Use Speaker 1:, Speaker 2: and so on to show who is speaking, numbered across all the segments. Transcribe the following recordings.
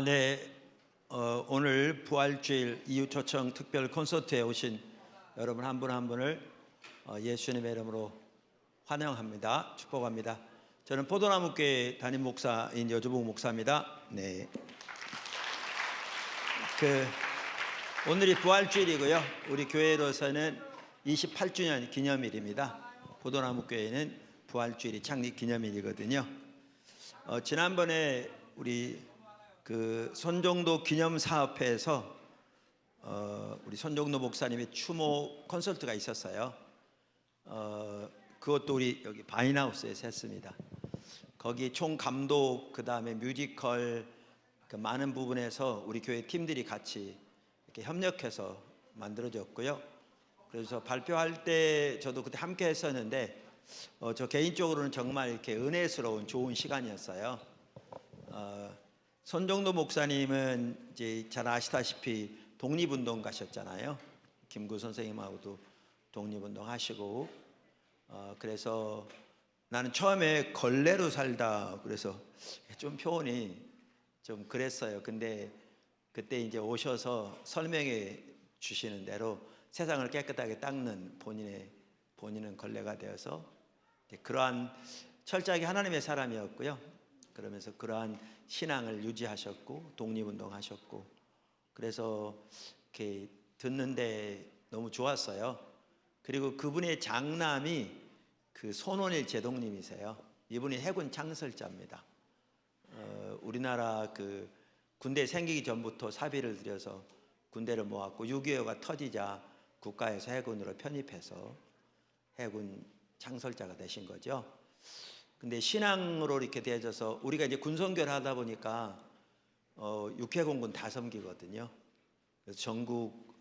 Speaker 1: 네. 오늘 부활주일 이웃초청 특별 콘서트에 오신 여러분 한 분 한 분을 예수님의 이름으로 환영합니다. 축복합니다. 저는 포도나무교회 담임 목사인 여주봉 목사입니다. 네. 오늘이 부활주일이고요. 우리 교회로서는 28주년 기념일입니다. 포도나무교회는 부활주일이 창립 기념일이거든요. 지난번에 우리 손정도 기념사업회에서 우리 손정도 목사님의 추모 콘서트가 있었어요. 그것도 우리 여기 바인하우스에서 했습니다. 거기 총 감독, 그 다음에 뮤지컬, 많은 부분에서 우리 교회 팀들이 같이 이렇게 협력해서 만들어졌고요. 그래서 발표할 때 저도 그때 함께 했었는데 저 개인적으로는 정말 이렇게 은혜스러운 좋은 시간이었어요. 손정도 목사님은 이제 잘 아시다시피 독립운동 가셨잖아요. 김구 선생님하고도 독립운동 하시고, 그래서 나는 처음에 걸레로 살다 그래서 좀 표현이 좀 그랬어요. 근데 그때 이제 오셔서 설명해 주시는 대로 세상을 깨끗하게 닦는 본인은 걸레가 되어서 그러한 철저하게 하나님의 사람이었고요. 그러면서 그러한 신앙을 유지하셨고 독립운동 하셨고, 그래서 이렇게 듣는데 너무 좋았어요. 그리고 그분의 장남이 손원일 제독님이세요. 이분이 해군 창설자입니다. 우리나라 군대 생기기 전부터 사비를 들여서 군대를 모았고 6.25가 터지자 국가에서 해군으로 편입해서 해군 창설자가 되신 거죠. 근데 신앙으로 이렇게 되어져서 우리가 이제 군선교를 하다 보니까 육해공군 다 섬기거든요. 그래서 전국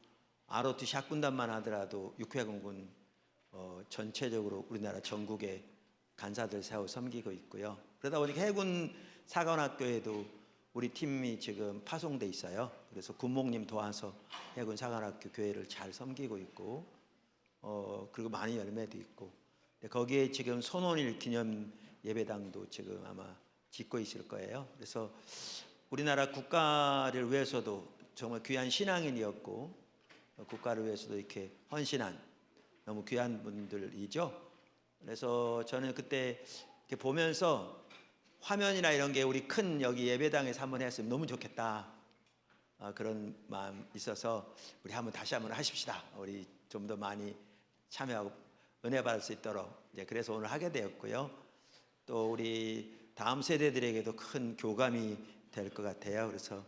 Speaker 1: ROT 샷군단만 하더라도 육해공군 전체적으로 우리나라 전국에 간사들 세워 섬기고 있고요. 그러다 보니까 해군 사관학교에도 우리 팀이 지금 파송돼 있어요. 그래서 군목님 도와서 해군 사관학교 교회를 잘 섬기고 있고, 그리고 많이 열매도 있고, 거기에 지금 손원일 기념 예배당도 지금 아마 짓고 있을 거예요. 그래서 우리나라 국가를 위해서도 정말 귀한 신앙인이었고 국가를 위해서도 이렇게 헌신한 너무 귀한 분들이죠. 그래서 저는 그때 이렇게 보면서 화면이나 이런 게 우리 큰 여기 예배당에서 한번 했으면 너무 좋겠다, 그런 마음 있어서 우리 다시 한번 하십시다. 우리 좀 더 많이 참여하고 은혜 받을 수 있도록 이제 그래서 오늘 하게 되었고요. 또 우리 다음 세대들에게도 큰 교감이 될 것 같아요. 그래서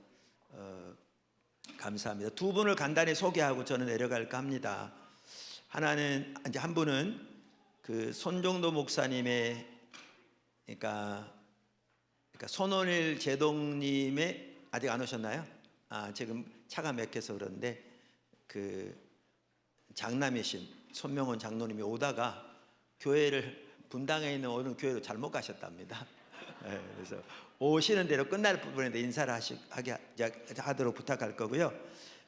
Speaker 1: 감사합니다. 두 분을 간단히 소개하고 저는 내려갈까 합니다. 하나는 이제 한 분은 손정도 목사님의 그러니까 손원일 제독님의 아직 안 오셨나요? 지금 차가 막혀서 그런데 장남이신 손명원 장로님이 오다가 교회를 분당에 있는 어느 교회로 잘못 가셨답니다. 네, 그래서 오시는 대로 끝날 부분에 인사를 하도록 부탁할 거고요.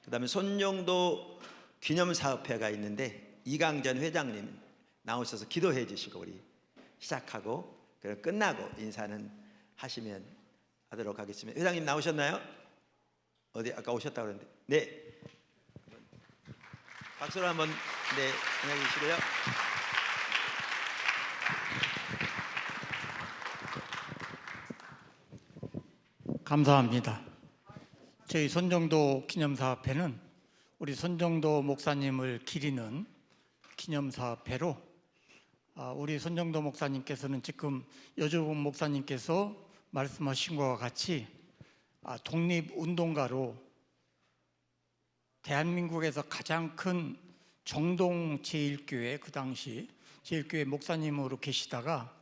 Speaker 1: 그 다음에 손정도 기념사업회가 있는데 이강전 회장님 나오셔서 기도해 주시고 우리 시작하고 그리고 끝나고 인사는 하시면 하도록 하겠습니다. 회장님 나오셨나요? 어디 아까 오셨다고 그러는데, 네, 박수로 한번 안녕히 계시고요.
Speaker 2: 감사합니다. 저희 손정도 기념사업회는 우리 손정도 목사님을 기리는 기념사업회로, 우리 손정도 목사님께서는 지금 여주봉 목사님께서 말씀하신 것과 같이 독립운동가로 대한민국에서 가장 큰 정동 제1교회, 그 당시 제1교회 목사님으로 계시다가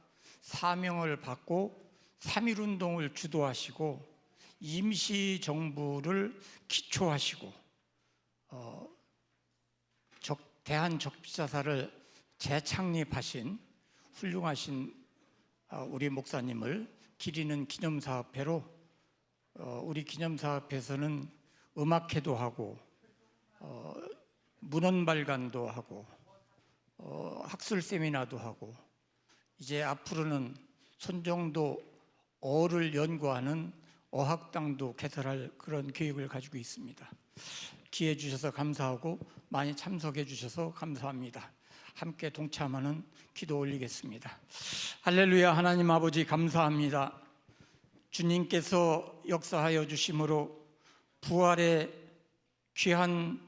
Speaker 2: 사명을 받고 3.1운동을 주도하시고 임시정부를 기초하시고 대한적십자사를 재창립하신 훌륭하신 우리 목사님을 기리는 기념사업회로, 우리 기념사업회에서는 음악회도 하고 문헌발간도 하고 학술 세미나도 하고, 이제 앞으로는 손정도 어를 연구하는 어학당도 개설할 그런 계획을 가지고 있습니다. 기회 주셔서 감사하고 많이 참석해 주셔서 감사합니다. 함께 동참하는 기도 올리겠습니다. 할렐루야. 하나님 아버지 감사합니다. 주님께서 역사하여 주심으로 부활의 귀한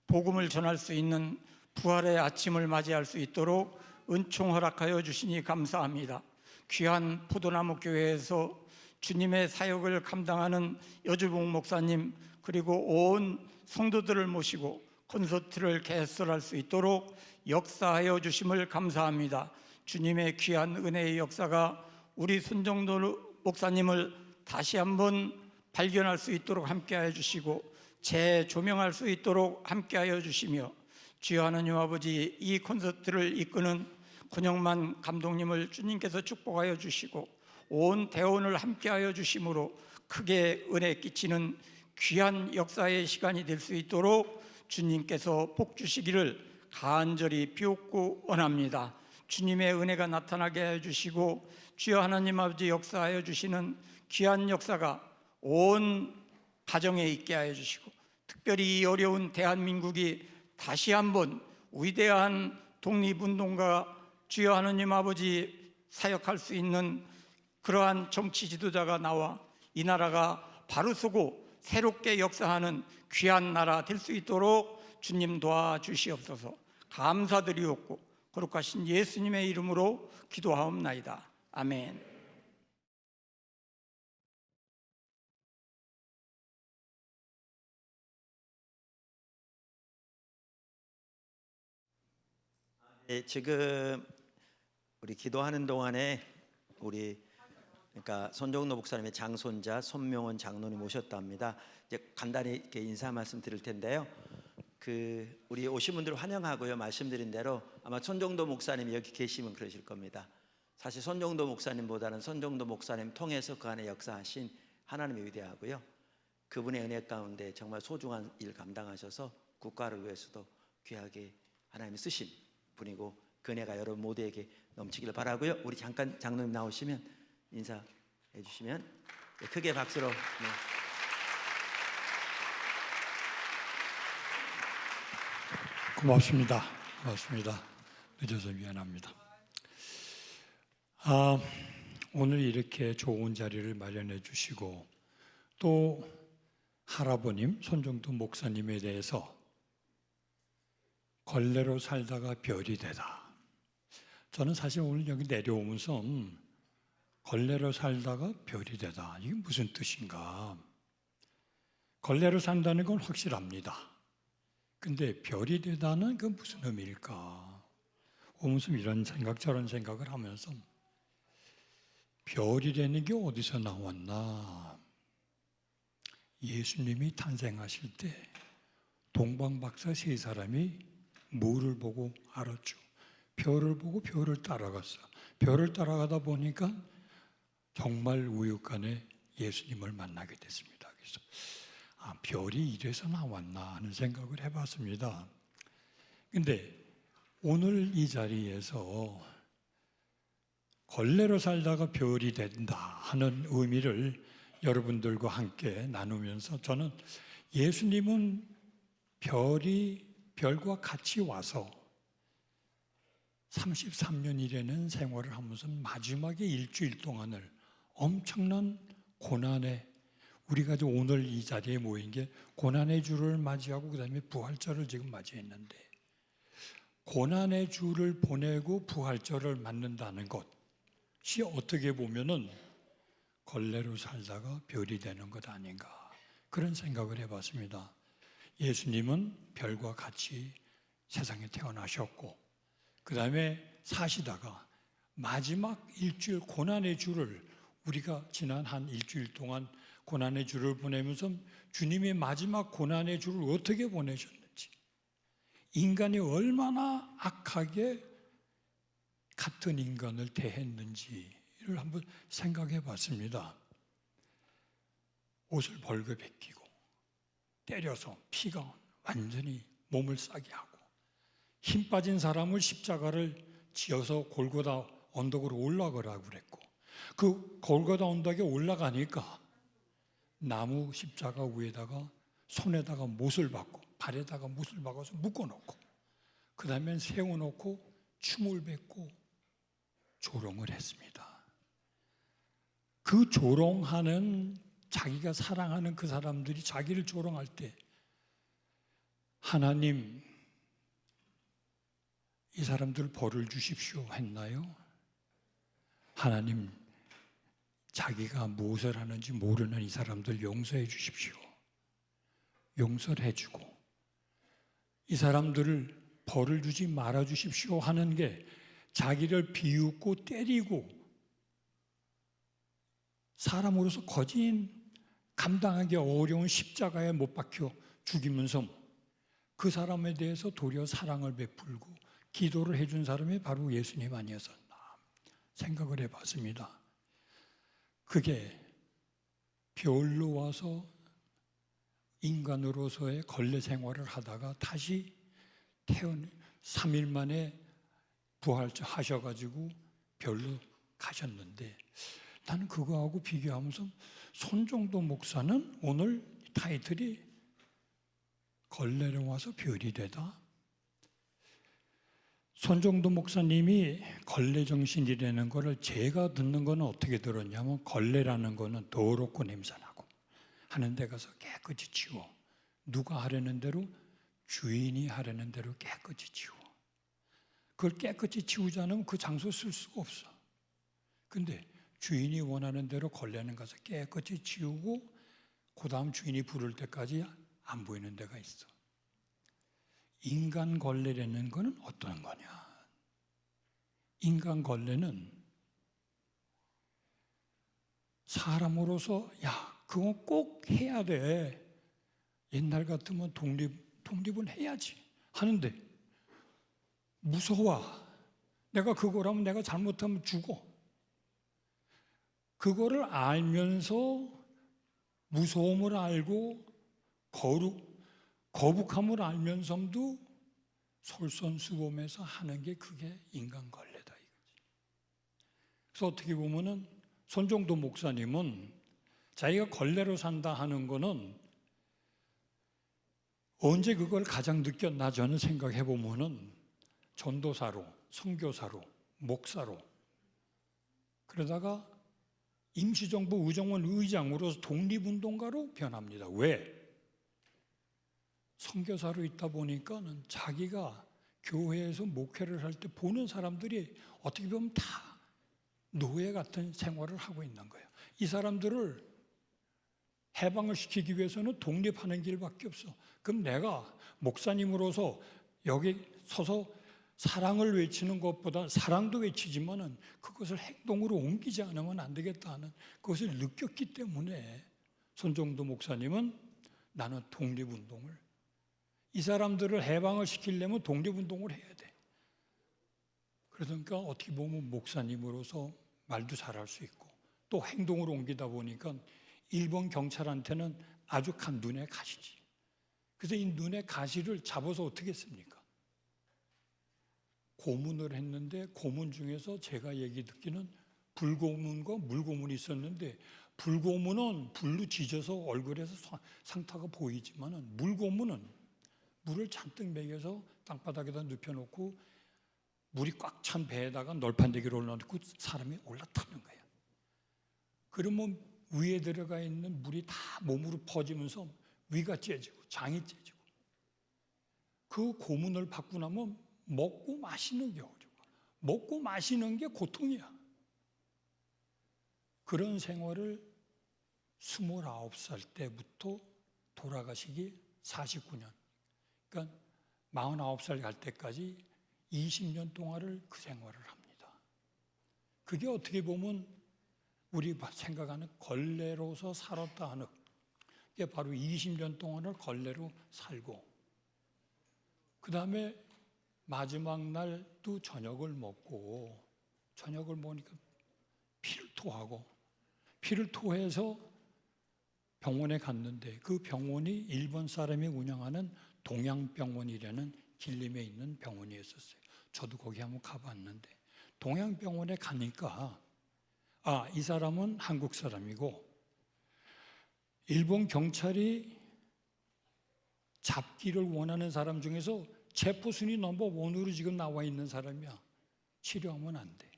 Speaker 2: 복음을 전할 수 있는 부활의 아침을 맞이할 수 있도록 은총 허락하여 주시니 감사합니다. 귀한 포도나무 교회에서 주님의 사역을 감당하는 여주봉 목사님 그리고 온 성도들을 모시고 콘서트를 개설할 수 있도록 역사하여 주심을 감사합니다. 주님의 귀한 은혜의 역사가 우리 손정도 목사님을 다시 한번 발견할 수 있도록 함께하여 주시고 재조명할 수 있도록 함께하여 주시며 주여 하나님 아버지 이 콘서트를 이끄는 권영만 감독님을 주님께서 축복하여 주시고 온 대원을 함께하여 주심으로 크게 은혜 끼치는 귀한 역사의 시간이 될 수 있도록 주님께서 복 주시기를 간절히 비옵고 원합니다. 주님의 은혜가 나타나게 해주시고 주여 하나님 아버지 역사하여 주시는 귀한 역사가 온 가정에 있게 하여 주시고 특별히 이 어려운 대한민국이 다시 한번 위대한 독립운동가 주여 하나님 아버지 사역할 수 있는 그러한 정치 지도자가 나와 이 나라가 바로서고 새롭게 역사하는 귀한 나라 될 수 있도록 주님 도와주시옵소서. 감사드리옵고 거룩하신 예수님의 이름으로 기도하옵나이다. 아멘.
Speaker 1: 네, 지금 우리 기도하는 동안에 우리 그러니까 손정도 목사님의 장손자 손명원 장로님 오셨답니다. 이제 간단히 이렇게 인사 말씀 드릴 텐데요. 우리 오신 분들 환영하고요. 말씀드린 대로 아마 손정도 목사님이 여기 계시면 그러실 겁니다. 사실 손정도 목사님보다는 손정도 목사님 통해서 그 안에 역사하신 하나님이 위대하고요. 그분의 은혜 가운데 정말 소중한 일 감당하셔서 국가를 위해서도 귀하게 하나님이 쓰신 분이고 그 은혜가 여러분 모두에게 넘치기를 바라고요. 우리 잠깐 장로님 나오시면 인사해 주시면 크게 박수로. 네.
Speaker 3: 고맙습니다. 늦어서 미안합니다. 오늘 이렇게 좋은 자리를 마련해 주시고 또 할아버님 손정도 목사님에 대해서 걸레로 살다가 별이 되다. 저는 사실 오늘 여기 내려오면서 걸레로 살다가 별이 되다. 이게 무슨 뜻인가? 걸레로 산다는 건 확실합니다. 근데 별이 되다는 그 무슨 의미일까? 오면서 이런 생각 저런 생각을 하면서 별이라는 게 어디서 나왔나? 예수님이 탄생하실 때 동방박사 세 사람이 뭐를 보고 알았죠? 별을 보고 별을 따라갔어. 별을 따라가다 보니까 정말 우유간에 예수님을 만나게 됐습니다. 그래서 별이 이래서 나왔나 하는 생각을 해봤습니다. 근데 오늘 이 자리에서 걸레로 살다가 별이 된다 하는 의미를 여러분들과 함께 나누면서 저는 예수님은 별과 같이 와서 33년이라는 생활을 하면서 마지막에 일주일 동안을 엄청난 고난에 우리가 오늘 이 자리에 모인 게 고난의 주를 맞이하고 그다음에 부활절을 지금 맞이했는데 고난의 주를 보내고 부활절을 맞는다는 것이 어떻게 보면은 걸레로 살다가 별이 되는 것 아닌가 그런 생각을 해봤습니다. 예수님은 별과 같이 세상에 태어나셨고 그 다음에 사시다가 마지막 일주일 고난의 주를 우리가 지난 한 일주일 동안 고난의 주를 보내면서 주님의 마지막 고난의 주를 어떻게 보내셨는지 인간이 얼마나 악하게 같은 인간을 대했는지를 한번 생각해 봤습니다. 옷을 벌거 벗기고 때려서 피가 완전히 몸을 싸게 하고 힘 빠진 사람을 십자가를 지어서 골고다 언덕으로 올라가라고 그랬고 그 골고다 언덕에 올라가니까 나무 십자가 위에다가 손에다가 못을 박고 발에다가 못을 박아서 묶어놓고 그 다음에 세워놓고 춤을 뱉고 조롱을 했습니다. 그 조롱하는 자기가 사랑하는 그 사람들이 자기를 조롱할 때 하나님 이 사람들 벌을 주십시오 했나요? 하나님 자기가 무엇을 하는지 모르는 이 사람들 용서해 주십시오. 용서를 해주고 이 사람들을 벌을 주지 말아 주십시오 하는 게 자기를 비웃고 때리고 사람으로서 거진 감당하기 어려운 십자가에 못 박혀 죽이면서 그 사람에 대해서 도리어 사랑을 베풀고 기도를 해준 사람이 바로 예수님 아니었었나 생각을 해봤습니다. 그게 별로 와서 인간으로서의 걸레 생활을 하다가 다시 3일 만에 부활하셔가지고 별로 가셨는데 나는 그거하고 비교하면서 손정도 목사는 오늘 타이틀이 걸레로 와서 별이 되다. 손정도 목사님이 걸레 정신이라는 거를 제가 듣는 거는 어떻게 들었냐면 걸레라는 거는 더럽고 냄새나고 하는 데 가서 깨끗이 치워. 누가 하려는 대로 주인이 하려는 대로 깨끗이 치워. 그걸 깨끗이 치우지 않으면 그 장소 쓸 수가 없어. 근데 주인이 원하는 대로 걸레는 가서 깨끗이 치우고 그 다음 주인이 부를 때까지 안 보이는 데가 있어. 인간 걸레라는 거는 어떤 거냐? 인간 걸레는 사람으로서 야 그건 꼭 해야 돼. 옛날 같으면 독립은 해야지 하는데 무서워. 내가 그거라면 내가 잘못하면 죽어. 그거를 알면서 무서움을 알고 거북함을 알면서도 솔선수범해서 하는 게 그게 인간 걸레다 이거지. 그래서 어떻게 보면은 손정도 목사님은 자기가 걸레로 산다 하는 거는 언제 그걸 가장 느꼈나 저는 생각해 보면은 전도사로, 선교사로, 목사로 그러다가 임시정부 의정원 의장으로서 독립운동가로 변합니다. 왜? 선교사로 있다 보니까는 자기가 교회에서 목회를 할 때 보는 사람들이 어떻게 보면 다 노예 같은 생활을 하고 있는 거예요. 이 사람들을 해방을 시키기 위해서는 독립하는 길밖에 없어. 그럼 내가 목사님으로서 여기 서서 사랑을 외치는 것보다 사랑도 외치지만은 그것을 행동으로 옮기지 않으면 안 되겠다 하는 그것을 느꼈기 때문에 손정도 목사님은 나는 독립운동을 이 사람들을 해방을 시키려면 독립운동을 해야 돼. 그러니까 어떻게 보면 목사님으로서 말도 잘할 수 있고 또 행동으로 옮기다 보니까 일본 경찰한테는 아주 간 눈에 가시지. 그래서 이 눈에 가시를 잡아서 어떻게 했습니까? 고문을 했는데 고문 중에서 제가 얘기 듣기는 불고문과 물고문이 있었는데 불고문은 불로 지져서 얼굴에서 상타가 보이지만은 물고문은 물을 잔뜩 먹여서 땅바닥에다 눕혀놓고 물이 꽉 찬 배에다가 널판대기를 올려놓고 사람이 올라타는 거예요. 그러면 위에 들어가 있는 물이 다 몸으로 퍼지면서 위가 째지고 장이 째지고 그 고문을 받고 나면 먹고 마시는 게 어려워. 먹고 마시는 게 고통이야. 그런 생활을 29살 때부터 돌아가시기 49년. 그러니까 49살 갈 때까지 20년 동안을 그 생활을 합니다. 그게 어떻게 보면 우리 생각하는 걸레로서 살았다 하는 게 바로 20년 동안을 걸레로 살고 그 다음에 마지막 날도 저녁을 먹고 저녁을 먹으니까 피를 토하고 피를 토해서 병원에 갔는데 그 병원이 일본 사람이 운영하는 동양병원이라는 길림에 있는 병원이었어요. 저도 거기 한번 가봤는데 동양병원에 가니까 이 사람은 한국 사람이고 일본 경찰이 잡기를 원하는 사람 중에서 체포순위 넘버 1으로 지금 나와 있는 사람이야. 치료하면 안 돼.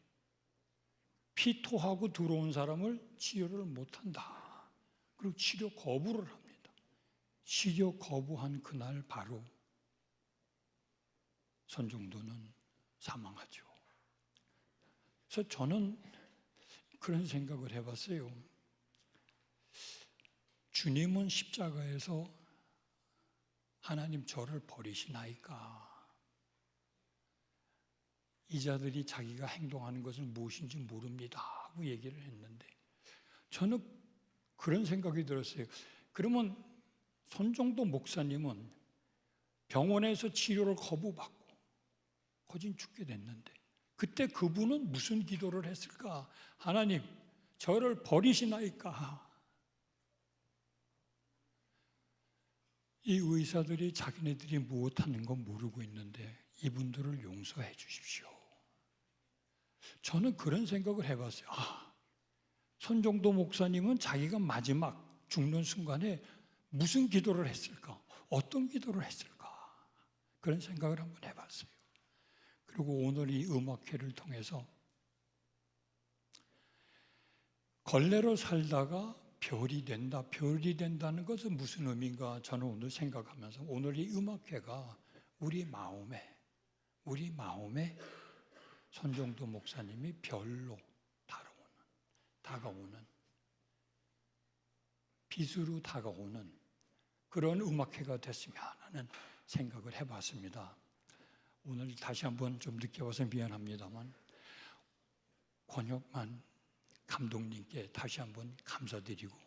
Speaker 3: 피토하고 들어온 사람을 치료를 못한다. 그리고 치료 거부를 합니다. 치료 거부한 그날 바로 선종도는 사망하죠. 그래서 저는 그런 생각을 해봤어요. 주님은 십자가에서 하나님 저를 버리시나이까? 이 자들이 자기가 행동하는 것은 무엇인지 모릅니다 하고 얘기를 했는데 저는 그런 생각이 들었어요. 그러면 손정도 목사님은 병원에서 치료를 거부받고 거진 죽게 됐는데 그때 그분은 무슨 기도를 했을까? 하나님 저를 버리시나이까? 이 의사들이 자기네들이 무엇하는 건 모르고 있는데 이분들을 용서해 주십시오. 저는 그런 생각을 해봤어요. 손정도 목사님은 자기가 마지막 죽는 순간에 무슨 기도를 했을까? 어떤 기도를 했을까? 그런 생각을 한번 해봤어요. 그리고 오늘 이 음악회를 통해서 걸레로 살다가 별이 된다. 별이 된다는 것은 무슨 의미인가? 저는 오늘 생각하면서 오늘 이 음악회가 우리 마음에 손정도 목사님이 별로 다가오는 빛으로 다가오는 그런 음악회가 됐으면 하는 생각을 해봤습니다. 오늘 다시 한번 좀 늦게 와서 미안합니다만 권혁만 감독님께 다시 한번 감사드리고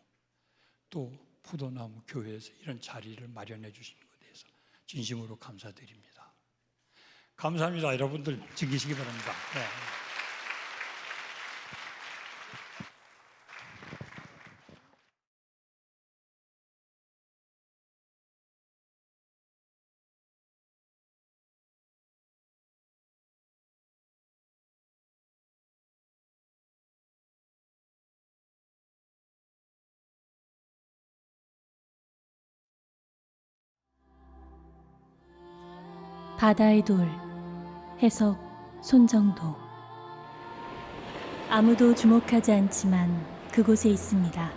Speaker 3: 또 포도나무 교회에서 이런 자리를 마련해 주신 것에 대해서 진심으로 감사드립니다. 감사합니다. 여러분들 즐기시기 바랍니다. 네.
Speaker 4: 바다의 돌. 해석 손정도. 아무도 주목하지 않지만 그곳에 있습니다.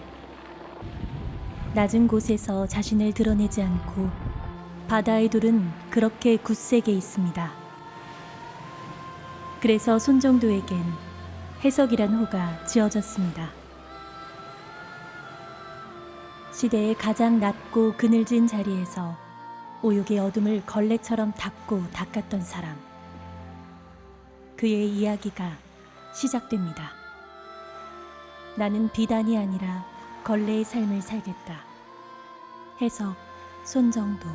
Speaker 4: 낮은 곳에서 자신을 드러내지 않고 바다의 돌은 그렇게 굳세게 있습니다. 그래서 손정도에겐 해석이란 호가 지어졌습니다. 시대의 가장 낮고 그늘진 자리에서 오욕의 어둠을 걸레처럼 닦고 닦았던 사람. 그의 이야기가 시작됩니다. 나는 비단이 아니라 걸레의 삶을 살겠다. 해석 손정도.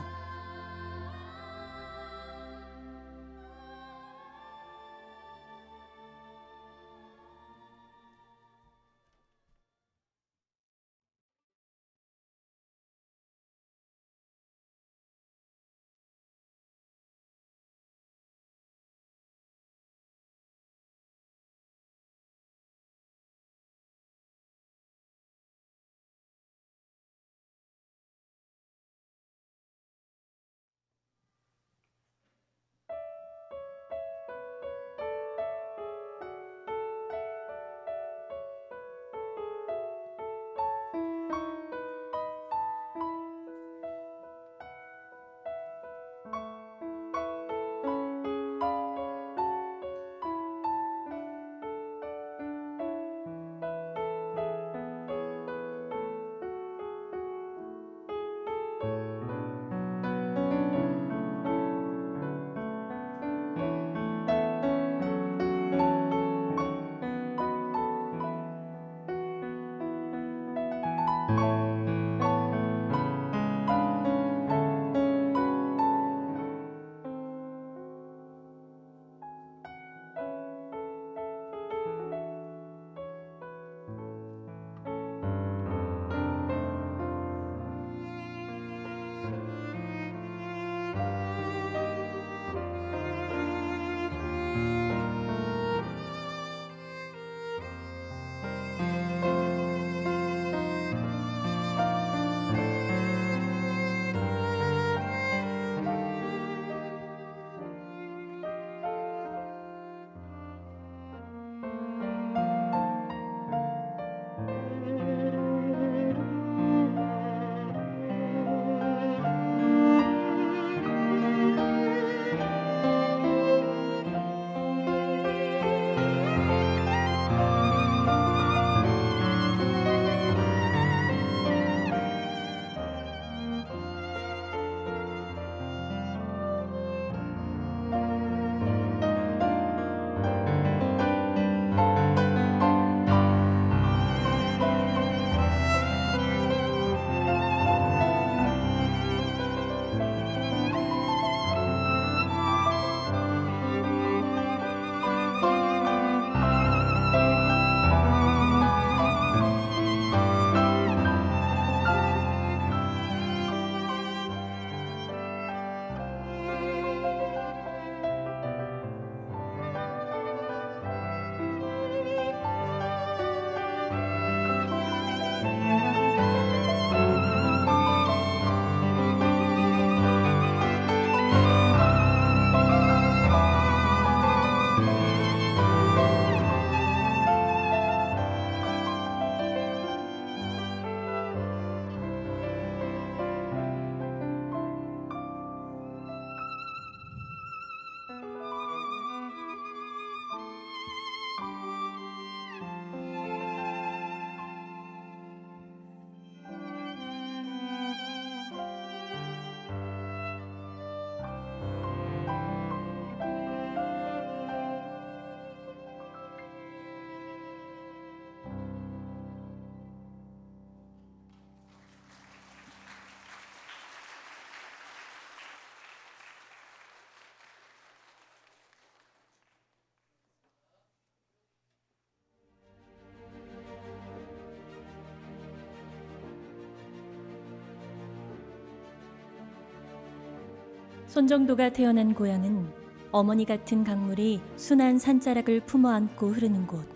Speaker 4: 손정도가 태어난 고향은 어머니 같은 강물이 순한 산자락을 품어 안고 흐르는 곳,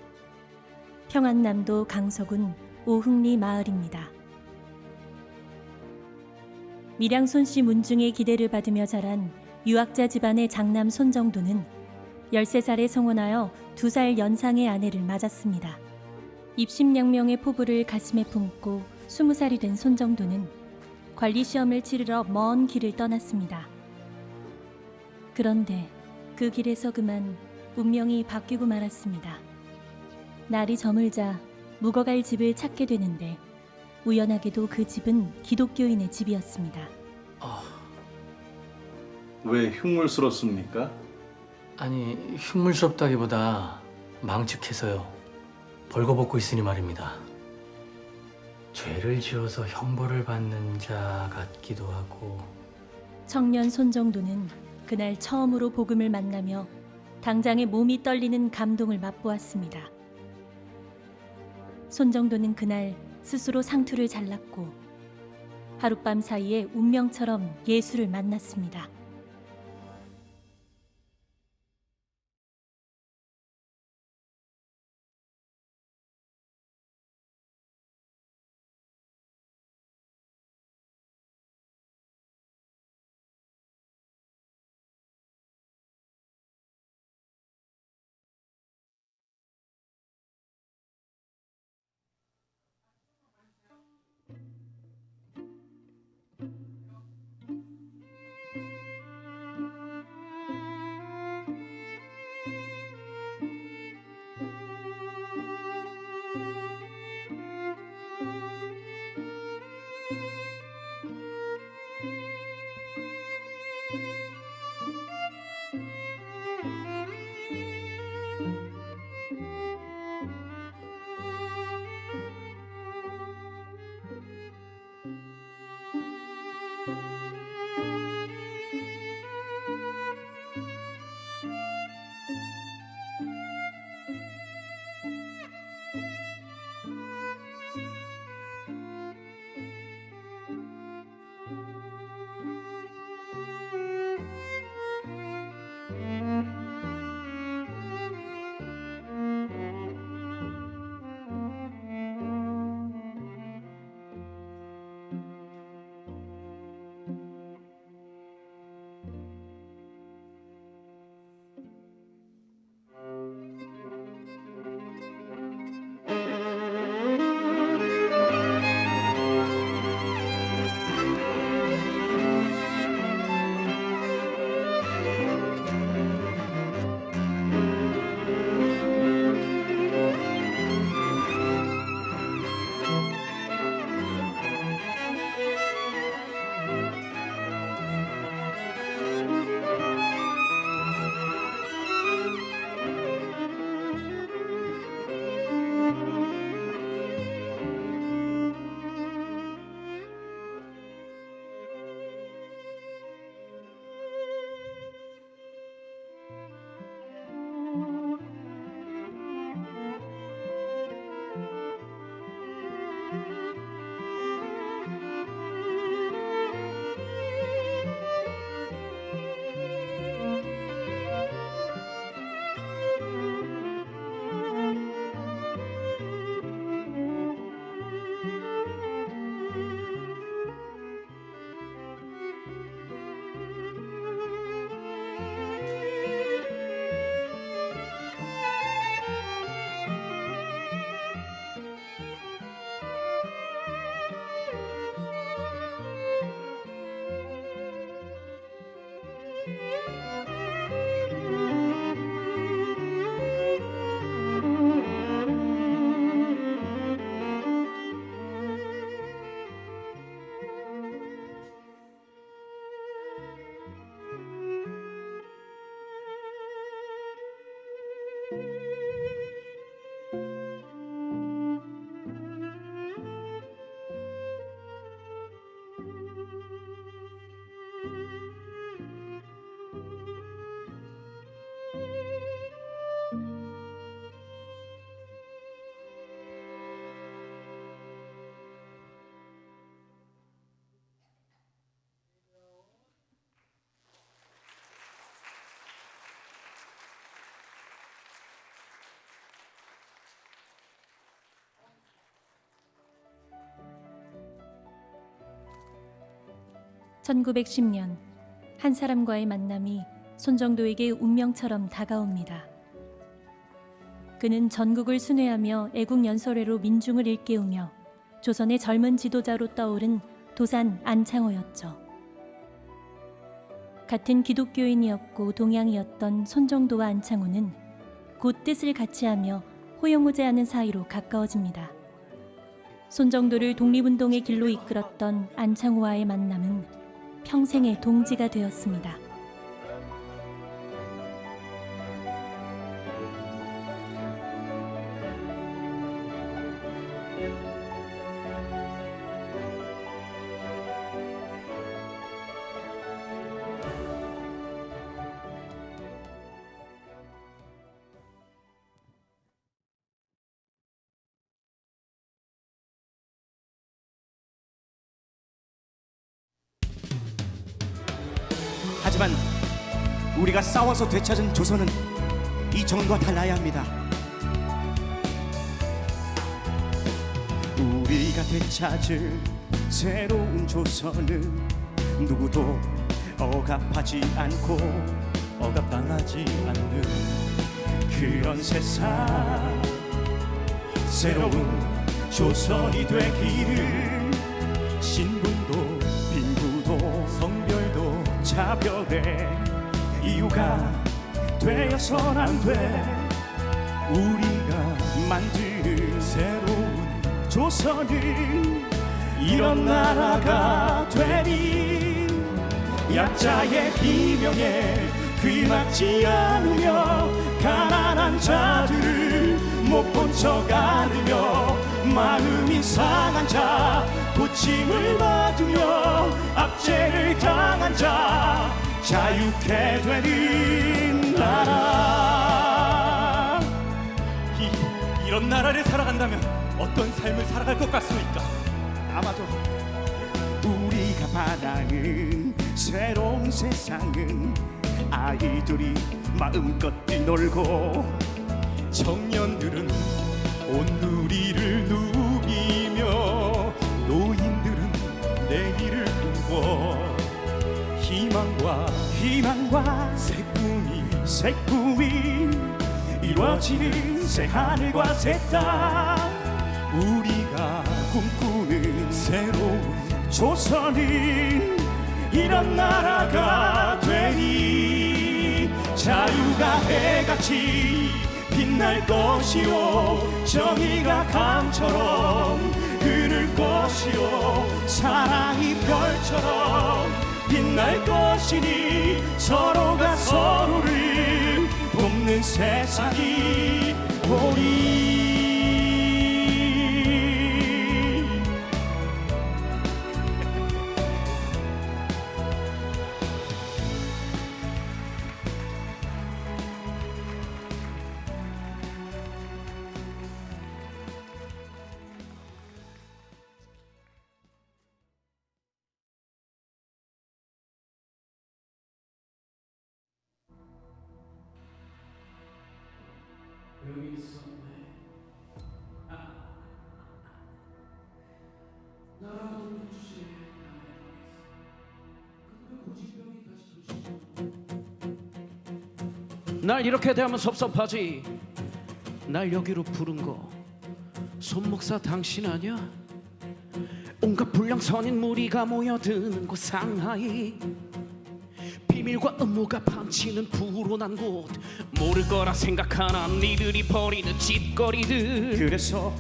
Speaker 4: 평안남도 강서군 오흥리 마을입니다. 밀양손 씨 문중의 기대를 받으며 자란 유학자 집안의 장남 손정도는 13살에 성혼하여 2살 연상의 아내를 맞았습니다. 입심양명의 포부를 가슴에 품고 20살이 된 손정도는 관리시험을 치르러 먼 길을 떠났습니다. 그런데 그 길에서 그만 운명이 바뀌고 말았습니다. 날이 저물자 묵어갈 집을 찾게 되는데 우연하게도 그 집은 기독교인의 집이었습니다.
Speaker 5: 왜 흉물스럽습니까?
Speaker 6: 아니, 흉물스럽다기보다 망측해서요. 벌거벗고 있으니 말입니다. 죄를 지어서 형벌을 받는 자 같기도 하고.
Speaker 4: 청년 손정도는 그날 처음으로 복음을 만나며 당장에 몸이 떨리는 감동을 맛보았습니다. 손정도는 그날 스스로 상투를 잘랐고 하룻밤 사이에 운명처럼 예수를 만났습니다. 1910년 한 사람과의 만남이 손정도에게 운명처럼 다가옵니다. 그는 전국을 순회하며 애국연설회로 민중을 일깨우며 조선의 젊은 지도자로 떠오른 도산 안창호였죠. 같은 기독교인이었고 동양이었던 손정도와 안창호는 곧 뜻을 같이하며 호용호제하는 사이로 가까워집니다. 손정도를 독립운동의 길로 이끌었던 안창호와의 만남은 평생의 동지가 되었습니다.
Speaker 7: 하지만 우리가 싸워서 되찾은 조선은 이전과 달라야 합니다. 우리가 되찾을 새로운 조선은 누구도 억압하지 않고 억압당하지 않는 그런 세상, 새로운 조선이 되기를. 신분도 빈부도 성별도 차별의 이유가 되어선 안 돼. 우리가 만들 새로운 조선은 이런 나라가 되리. 약자의 비명에 귀맞지 않으며 가난한 자들을 못 본 척 않으며 마음이 상한 자 고침을 받으며 압제를 당한 자 자유케 되는 나라.
Speaker 3: 이런 나라를 살아간다면 어떤 삶을 살아갈 것 같습니까?
Speaker 7: 아마도 우리가 바라는 새로운 세상은 아이들이 마음껏 뛰놀고
Speaker 3: 청년들은 온누리를 누비며 노인들은 내일을 꿈꿔 희망과 새 꿈이 이루어지는 새 하늘과 새 땅. 우리가 꿈꾸는 새로운 조선은 이런 나라가 되니. 자유가 해같이 빛날 것이요 정의가 강처럼 흐를 것이요 사랑이 별처럼 빛날 것이니 서로가 서로를 돕는 세상이 오리.
Speaker 8: 날 이렇게 대하면 섭섭하지. 날 여기로 부른 거 손목사 당신 아니야? 온갖 불량선인 무리가 모여드는 곳 상하이, 비밀과 음모가 판치는 불온한 곳, 모를 거라 생각하나 니들이 버리는 짓거리들.
Speaker 7: 그래서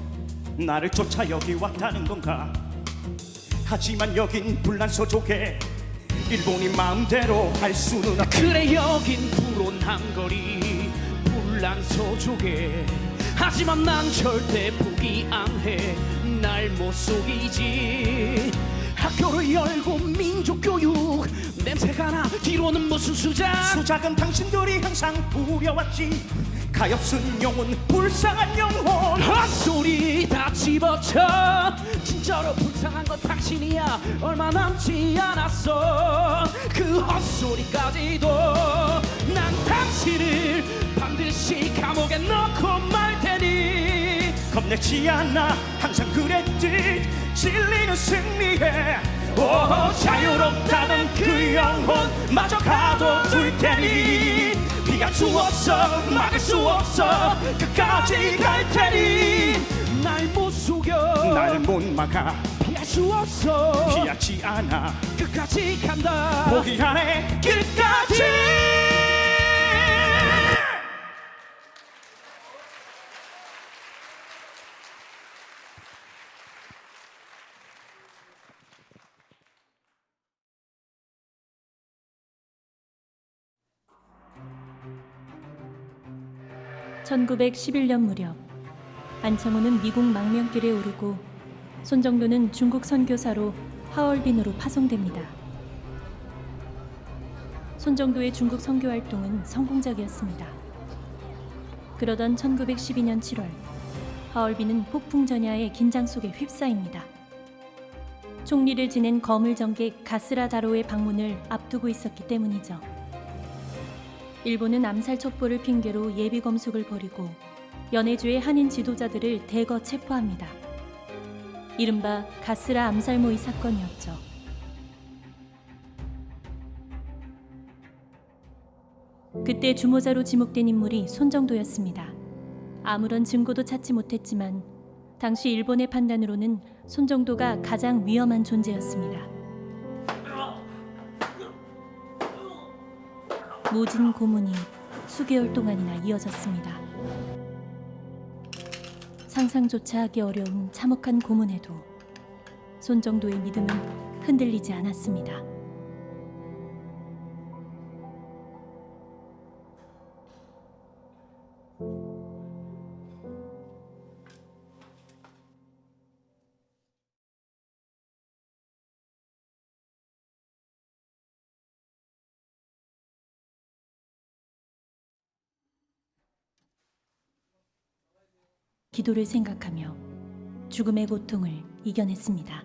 Speaker 7: 나를 쫓아 여기 왔다는 건가? 하지만 여긴 불란서족에 일본이 마음대로 할 수는 없.
Speaker 8: 그래 여긴 불온한 거리 불란서족에, 하지만 난 절대 포기 안 해. 날 못 속이지. 학교를 열고 민족교육 냄새가 나. 뒤로는 무슨 수작은
Speaker 7: 당신들이 항상 부려왔지. 가엾은 영혼 불쌍한 영혼.
Speaker 8: 헛소리 다 집어쳐. 진짜로 불쌍한 건 당신이야. 얼마 남지 않았어. 그 헛소리까지도 난 당신을 반드시 감옥에 넣고 말 테니.
Speaker 7: 겁내지 않아 항상 그랬듯 진리는 승리해. 오 자유롭다던 그 영혼 마저 가둬둘 테니 피할 수 없어 막을 수 없어 끝까지 갈 테니
Speaker 8: 날 못 속여
Speaker 7: 날 못 막아
Speaker 8: 피할 수 없어
Speaker 7: 피하지 않아
Speaker 8: 끝까지 간다
Speaker 7: 포기 안 해 끝까지
Speaker 4: (1911년) 무렵 안창호는 미국 망명길에 오르고 손정도는 중국 선교사로 하얼빈으로 파송됩니다. 손정도의 중국 선교 활동은 성공적이었습니다. 그러던 1912년 7월 하얼빈은 폭풍 전야의 긴장 속에 휩싸입니다. 총리를 지낸 거물 정객 가스라 다로의 방문을 앞두고 있었기 때문이죠. 일본은 암살 첩보를 핑계로 예비 검속을 벌이고 연해주의 한인 지도자들을 대거 체포합니다. 이른바 가스라 암살 모의 사건이었죠. 그때 주모자로 지목된 인물이 손정도였습니다. 아무런 증거도 찾지 못했지만 당시 일본의 판단으로는 손정도가 가장 위험한 존재였습니다. 모진 고문이 수개월 동안이나 이어졌습니다. 상상조차 하기 어려운 참혹한 고문에도 손정도의 믿음은 흔들리지 않았습니다. 기도를 생각하며 죽음의 고통을 이겨냈습니다.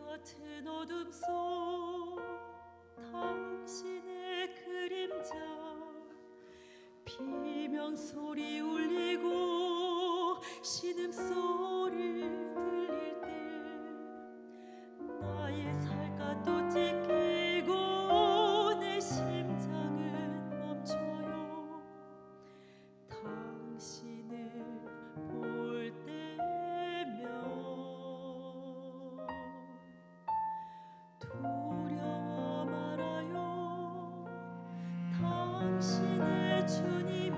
Speaker 9: 같은 어둠 속 당신의 그림자 비명소리 울리고 신음소리 들릴 때 나의 살갗도 찢기고 내 심장은 멈춰요. 당신을 볼 때면 두려워 말아요. 당신의 주님이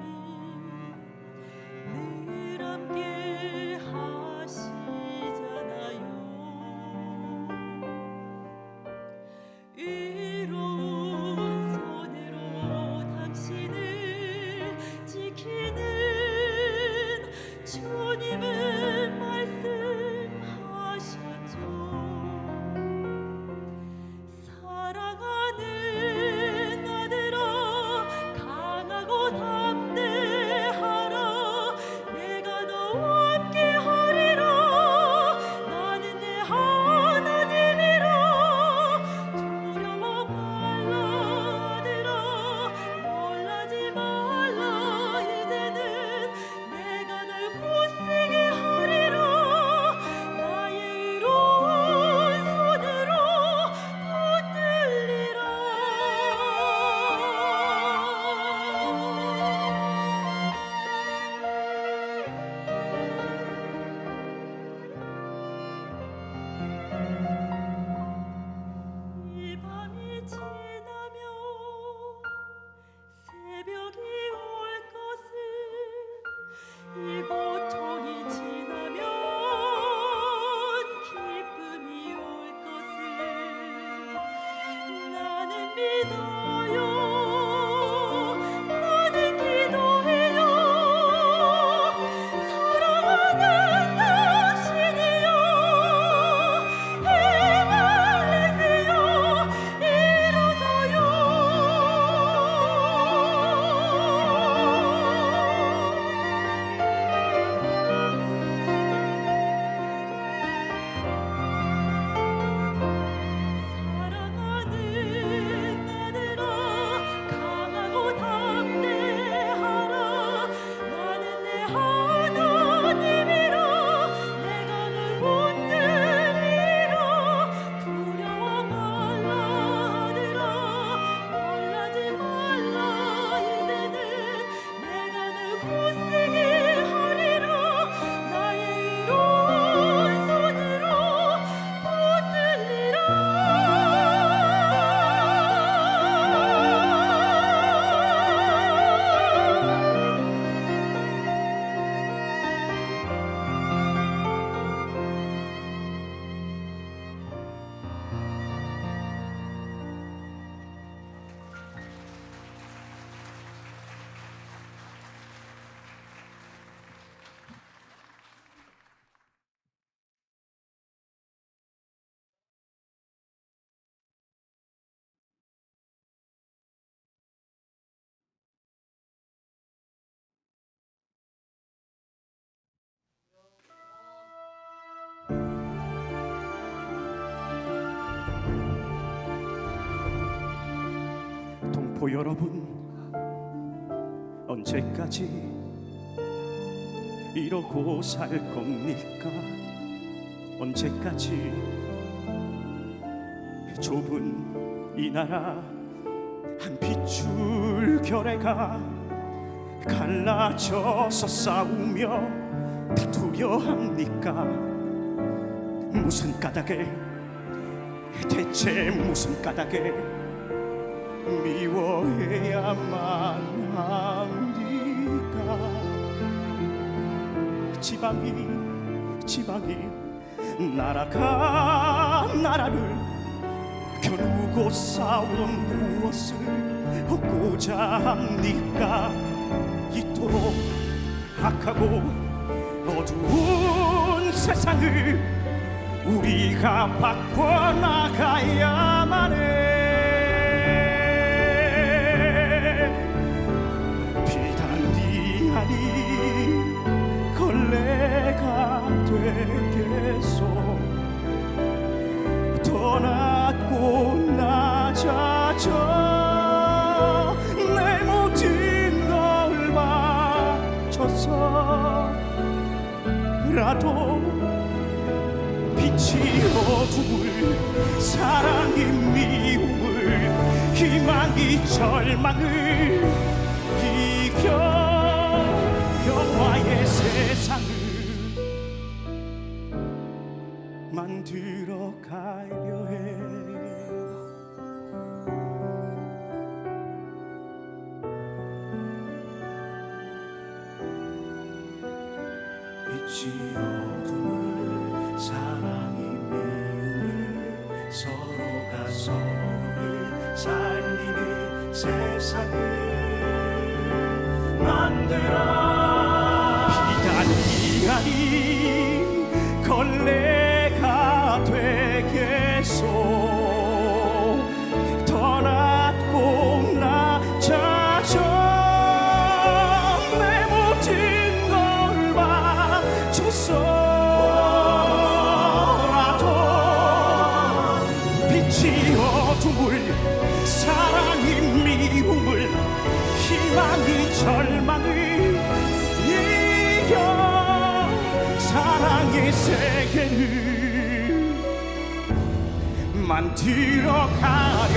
Speaker 7: 여보 여러분, 언제까지 이러고 살 겁니까? 언제까지 좁은 이 나라 한 핏줄 결의가 갈라져서 싸우며 다투려 합니까? 무슨 까닭에, 대체 무슨 까닭에 미워해야만 합니까? 지방이 나라가 나라를 겨누고 싸우던 무엇을 얻고자 합니까? 이토록 악하고 어두운 세상을 우리가 바꿔나가야만 해. 비단이 아닌 걸레가 되겠소. 더 낮고 낮아져 내 모든 걸 바쳐서라도 빛이 어둠을, 사랑이 미움을, 희망이 절망을 이겨 평화의 세상을 만들어 가려 해. 빛이 어둠을, 사랑이 미움을, 서로가 서로를 살리는 세상을 만들어. 비단이 아닌 걸레가 되겠소. 더 낮고 낮아져 내 모든 걸 바쳐서라도 빛이 어둠을, 사랑이 미움을, 희망이 절망을 이겨 사랑의 세계를 만들어 가려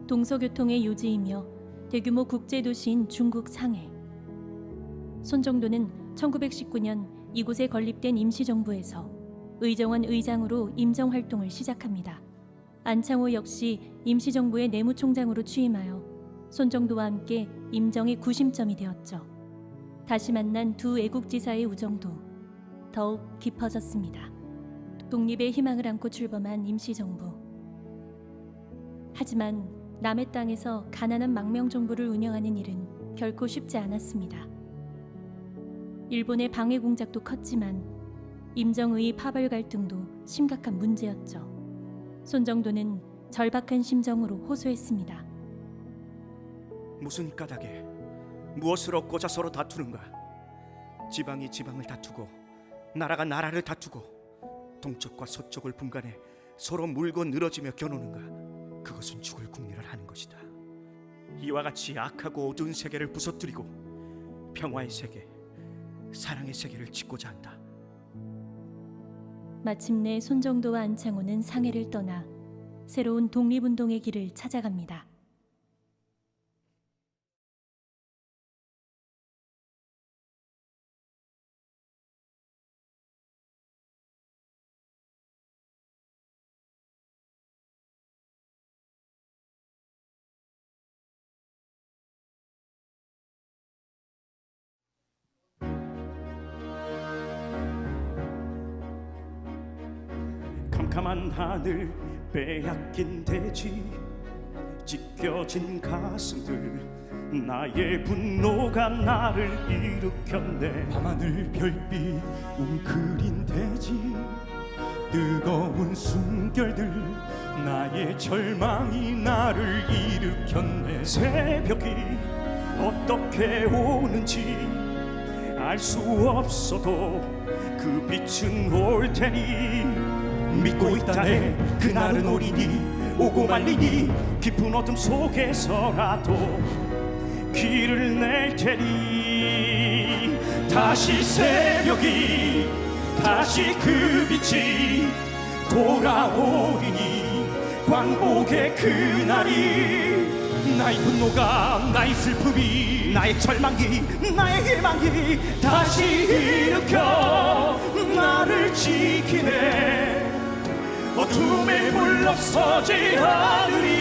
Speaker 4: 동서교통의 요지이며 대규모 국제도시인 중국 상해. 손정도는 1919년 이곳에 건립된 임시정부에서 의정원 의장으로 임정활동을 시작합니다. 안창호 역시 임시정부의 내무총장으로 취임하여 손정도와 함께 임정의 구심점이 되었죠. 다시 만난 두 애국지사의 우정도 더욱 깊어졌습니다. 독립의 희망을 안고 출범한 임시정부. 하지만 남의 땅에서 가난한 망명정부를 운영하는 일은 결코 쉽지 않았습니다. 일본의 방해 공작도 컸지만 임정의 파벌 갈등도 심각한 문제였죠. 손정도는 절박한 심정으로 호소했습니다.
Speaker 7: 무슨 까닭에 무엇을 얻고자 서로 다투는가? 지방이 지방을 다투고 나라가 나라를 다투고 동쪽과 서쪽을 분간해 서로 물고 늘어지며 겨누는가? 그것은 죽을 궁리를 하는 것이다. 이와 같이 악하고 어두운 세계를 부서뜨리고 평화의 세계, 사랑의 세계를 짓고자 한다.
Speaker 4: 마침내 손정도와 안창호는 상해를 떠나 새로운 독립운동의 길을 찾아갑니다.
Speaker 7: 캄캄한 하늘, 빼앗긴 대지, 찢겨진 가슴들, 나의 분노가 나를 일으켰네. 밤하늘 별빛 웅크린 대지, 뜨거운 숨결들, 나의 절망이 나를 일으켰네. 새벽이 어떻게 오는지 알 수 없어도 그 빛은 올 테니 믿고 있다네. 그날은 오리니 오고 말리니 깊은 어둠 속에서라도 길을 낼 테니 다시 새벽이 다시 그 빛이 돌아오리니 광복의 그날이 나의 분노가 나의 슬픔이 나의 절망이 나의 희망이 다시 일으켜 나를 지키네. 어둠에 물러서지 않으리.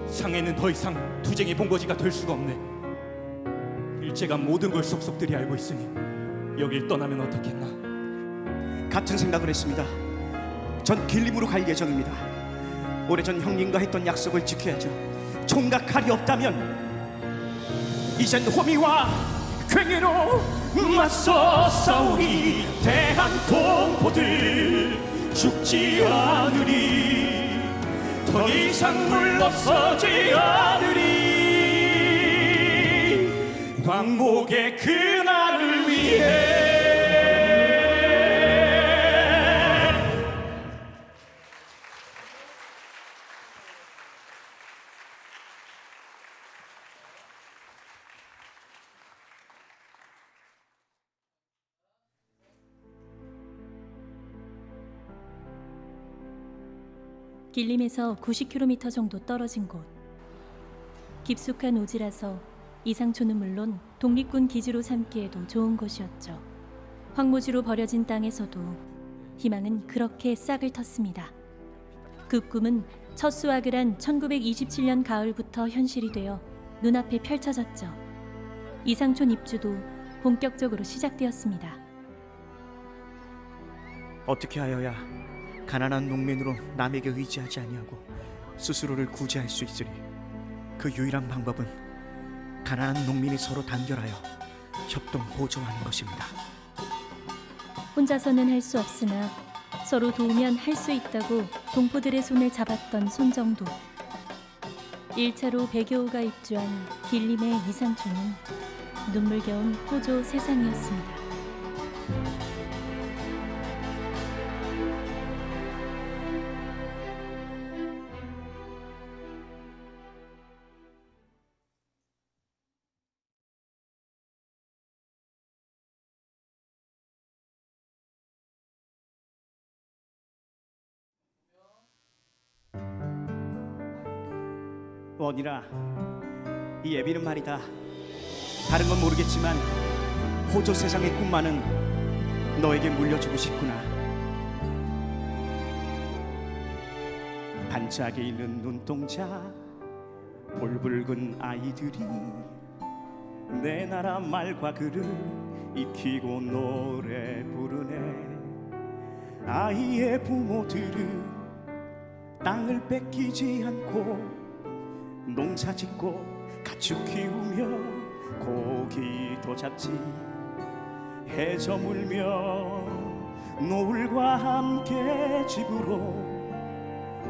Speaker 7: 상해는 더 이상 투쟁의 본거지가 될 수가 없네. 일제가 모든 걸 속속들이 알고 있으니 여길 떠나면 어떻겠나. 같은 생각을 했습니다. 전 길림으로 갈 예정입니다. 오래전 형님과 했던 약속을 지켜야죠. 총각 칼이 없다면 이젠 호미와 괭이로 맞서 싸우리. 대한 동포들 죽지 않으리. 더 이상 물러서지 않으리. 광복의 그날을 위해.
Speaker 4: 길림에서 90km 정도 떨어진 곳. 깊숙한 오지라서 이상초는 물론 독립군 기지로 삼기에도 좋은 곳이었죠. 황무지로 버려진 땅에서도 희망은 그렇게 싹을 텄습니다. 그 꿈은 첫 수확을 한 1927년 가을부터 현실이 되어 눈앞에 펼쳐졌죠. 이상촌 입주도 본격적으로 시작되었습니다.
Speaker 7: 어떻게 하여야 가난한 농민으로 남에게 의지하지 아니하고 스스로를 구제할 수 있으리. 그 유일한 방법은 가난한 농민이 서로 단결하여 협동 호조하는 것입니다.
Speaker 4: 혼자서는 할 수 없으나 서로 도우면 할 수 있다고 동포들의 손을 잡았던 손정도. 1차로 배교우가 입주한 길림의 이상촌은 눈물겨운 호조 세상이었습니다.
Speaker 7: 원이라, 이 예비는 말이다. 다른 건 모르겠지만 호조 세상의 꿈만은 너에게 물려주고 싶구나. 반짝이는 눈동자, 볼붉은 아이들이 내 나라 말과 글을 익히고 노래 부르네. 아이의 부모들은 땅을 뺏기지 않고 농사 짓고 가축 키우며 고기도 잡지. 해 저물며 노을과 함께 집으로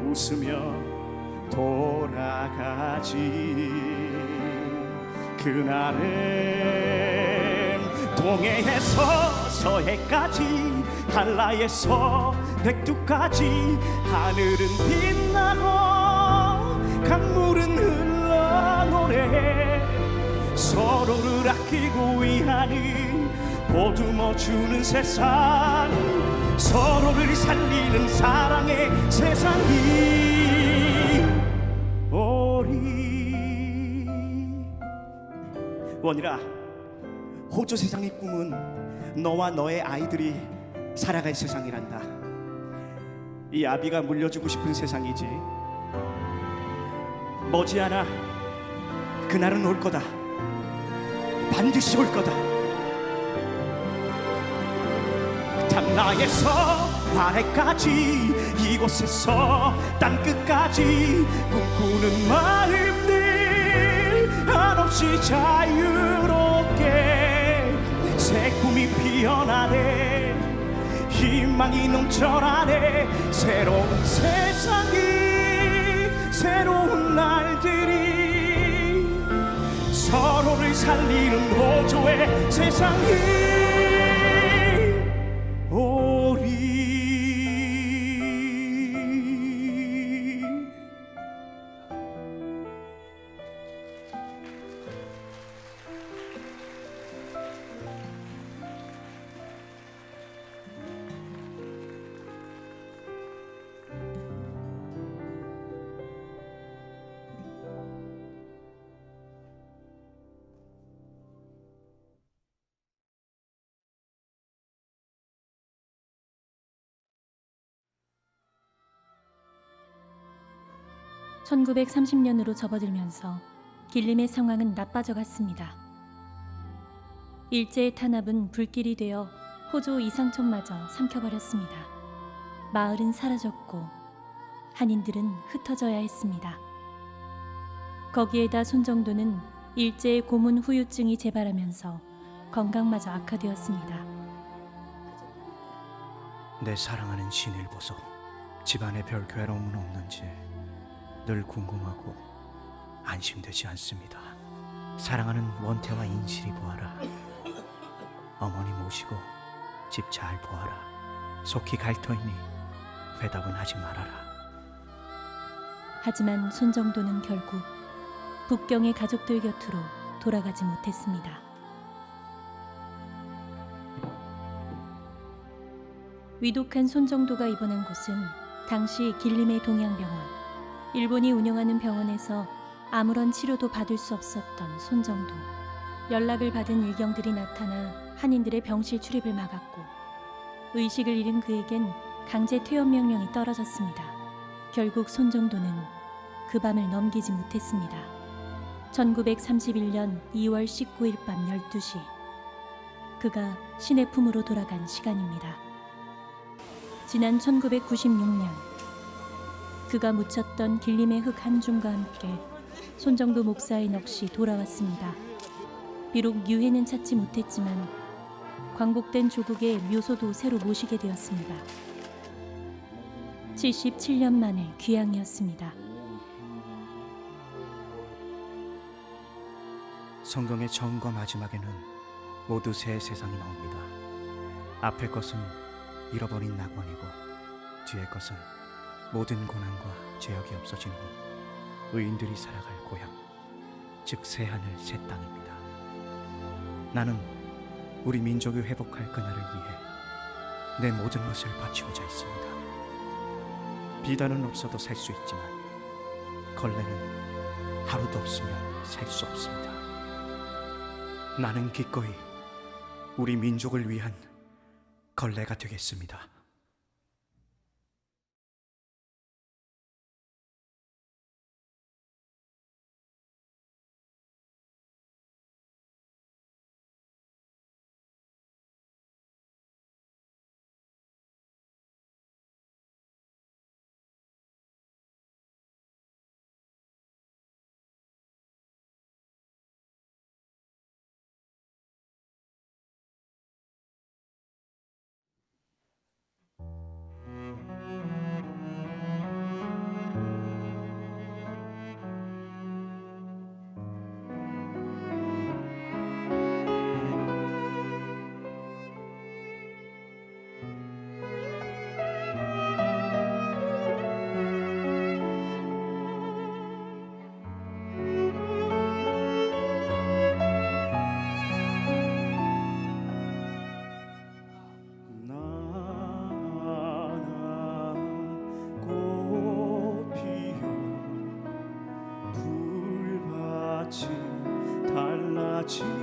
Speaker 7: 웃으며 돌아가지. 그날은 동해에서 서해까지, 한라에서 백두까지 하늘은 빛나고 강물은 흘러 노래해. 서로를 아끼고 위하는 보듬어 주는 세상, 서로를 살리는 사랑의 세상이 오리. 원이라, 호조 세상의 꿈은 너와 너의 아이들이 살아갈 세상이란다. 이 아비가 물려주고 싶은 세상이지. 머지않아 그날은 올 거다. 반드시 올 거다. 장나에서 아래까지, 이곳에서 땅끝까지 꿈꾸는 마음들 한없이 자유롭게 새 꿈이 피어나네. 희망이 넘쳐나네. 새로운 세상이, 새로운 날들이 서로를 살리는 호조의 세상이 오리.
Speaker 4: (1930년으로) 접어들면서 길림의 상황은 나빠져 갔습니다. 일제의 탄압은 불길이 되어 호조 이상촌마저 삼켜버렸습니다. 마을은 사라졌고 한인들은 흩어져야 했습니다. 거기에다 손정도는 일제의 고문 후유증이 재발하면서 건강마저 악화되었습니다.
Speaker 7: 내 사랑하는 신을 보소. 집안에 별 괴로움은 없는지 늘 궁금하고 안심되지 않습니다. 사랑하는 원태와 인실이 보아라. 어머니 모시고 집 잘 보아라. 속히 갈 터이니 회답은 하지 말아라.
Speaker 4: 하지만 손정도는 결국 북경의 가족들 곁으로 돌아가지 못했습니다. 위독한 손정도가 입원한 곳은 당시 길림의 동양병원, 일본이 운영하는 병원에서 아무런 치료도 받을 수 없었던 손정도. 연락을 받은 일경들이 나타나 한인들의 병실 출입을 막았고 의식을 잃은 그에겐 강제 퇴원 명령이 떨어졌습니다. 결국 손정도는 그 밤을 넘기지 못했습니다. 1931년 2월 19일 밤 12시, 그가 신의 품으로 돌아간 시간입니다. 지난 1996년 그가 묻혔던 길림의 흙 한 줌과 함께 손정도 목사의 넋이 돌아왔습니다. 비록 유해는 찾지 못했지만 광복된 조국의 묘소도 새로 모시게 되었습니다. 77년 만에 귀향이었습니다.
Speaker 7: 성경의 처음과 마지막에는 모두 새 세상이 나옵니다. 앞의 것은 잃어버린 낙원이고 뒤의 것은 모든 고난과 죄악이 없어진 후 의인들이 살아갈 고향, 즉 새하늘 새 땅입니다. 나는 우리 민족이 회복할 그날을 위해 내 모든 것을 바치고자 있습니다. 비단은 없어도 살 수 있지만 걸레는 하루도 없으면 살 수 없습니다. 나는 기꺼이 우리 민족을 위한 걸레가 되겠습니다.
Speaker 8: 불밭이 달라지겠냐고.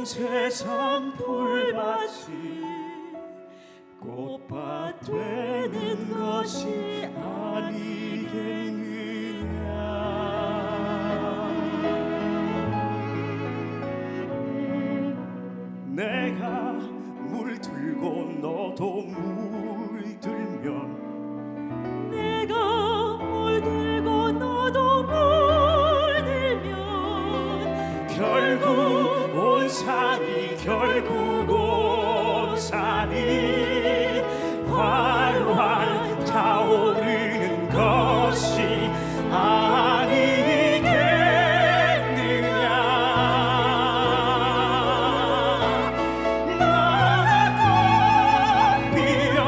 Speaker 8: 세상 풀밭이 꽃밭 되는 것이 아니겠느냐. 내가 물들고 너도 물들면,
Speaker 9: 내가 물들고 너도 물들면
Speaker 8: 결국 온 산이 결국 온 산이 활활 타오르는 것이 아니겠느냐. 나라 꽃 피어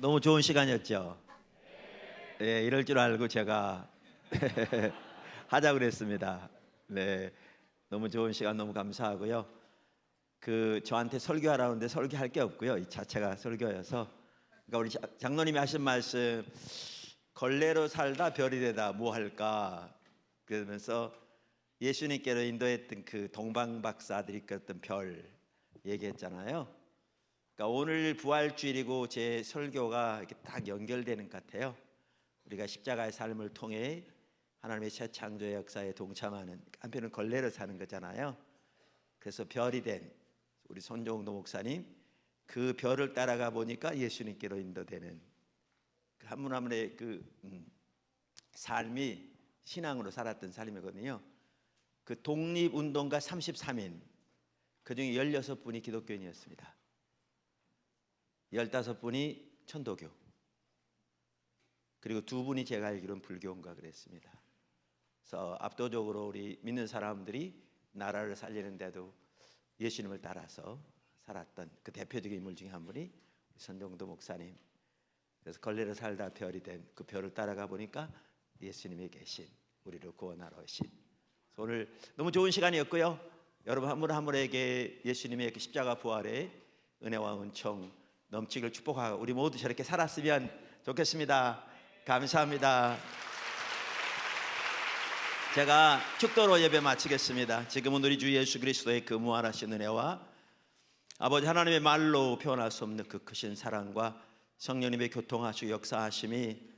Speaker 1: 너무 좋은 시간이었죠. 네, 이럴 줄 알고 제가 하자고 그랬습니다. 네, 너무 좋은 시간 너무 감사하고요. 저한테 설교하라는데 설교할 게 없고요. 이 자체가 설교여서. 그러니까 우리 장로님이 하신 말씀, 걸레로 살다 별이 되다 뭐 할까? 그러면서 예수님께로 인도했던 그 동방 박사들이 끄던 별 얘기했잖아요. 그러니까 오늘 부활주일이고 제 설교가 이렇게 딱 연결되는 것 같아요. 우리가 십자가의 삶을 통해 하나님의 새 창조의 역사에 동참하는, 한편은 걸레로 사는 거잖아요. 그래서 별이 된 우리 손종도 목사님, 그 별을 따라가 보니까 예수님께로 인도되는 한 분 한 분의 삶이 신앙으로 살았던 삶이거든요. 그 독립운동가 33인, 그중에 16분이 기독교인이었습니다. 15분이 천도교, 그리고 2분이 제가 알기로는 불교인가 그랬습니다. 그래서 압도적으로 우리 믿는 사람들이 나라를 살리는데도 예수님을 따라서 살았던 그 대표적인 인물 중에 한 분이 손정도 목사님. 그래서 걸레로 살다 별이 된 그 별을 따라가 보니까 예수님이 계신, 우리를 구원하러 오신. 오늘 너무 좋은 시간이었고요. 여러분 한 분 한 분에게 예수님의 그 십자가 부활의 은혜와 은총 넘치길 축복하고 우리 모두 저렇게 살았으면 좋겠습니다. 감사합니다. 제가 축도로 예배 마치겠습니다. 지금은 우리 주 예수 그리스도의 그 무한하신 은혜와 아버지 하나님의 말로 표현할 수 없는 그 크신 사랑과 성령님의 교통하시고 역사하심이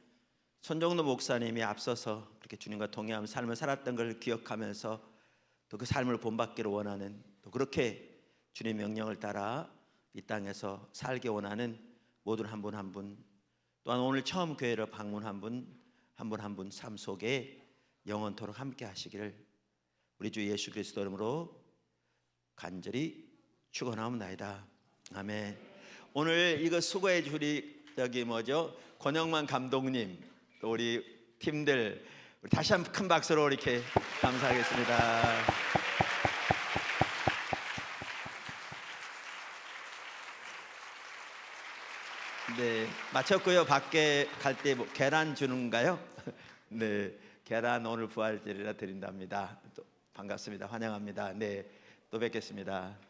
Speaker 1: 손정도 목사님이 앞서서 그렇게 주님과 동행하며 삶을 살았던 걸 기억하면서 또 그 삶을 본받기를 원하는, 또 그렇게 주님 명령을 따라 이 땅에서 살기 원하는 모든 한 분 한 분, 또한 오늘 처음 교회를 방문한 분 한 분 한 분 삶 속에 영원토록 함께 하시기를 우리 주 예수 그리스도 이름으로 간절히 축원하옵나이다. 아멘. 오늘 이거 수고해 주리 권영만 감독님, 또 우리 팀들, 우리 다시 한번 큰 박수로 이렇게 감사하겠습니다. 네, 마쳤고요. 밖에 갈 때 뭐 계란 주는가요? 네, 계란 오늘 부활절이라 드린답니다. 또 반갑습니다. 환영합니다. 네, 또 뵙겠습니다.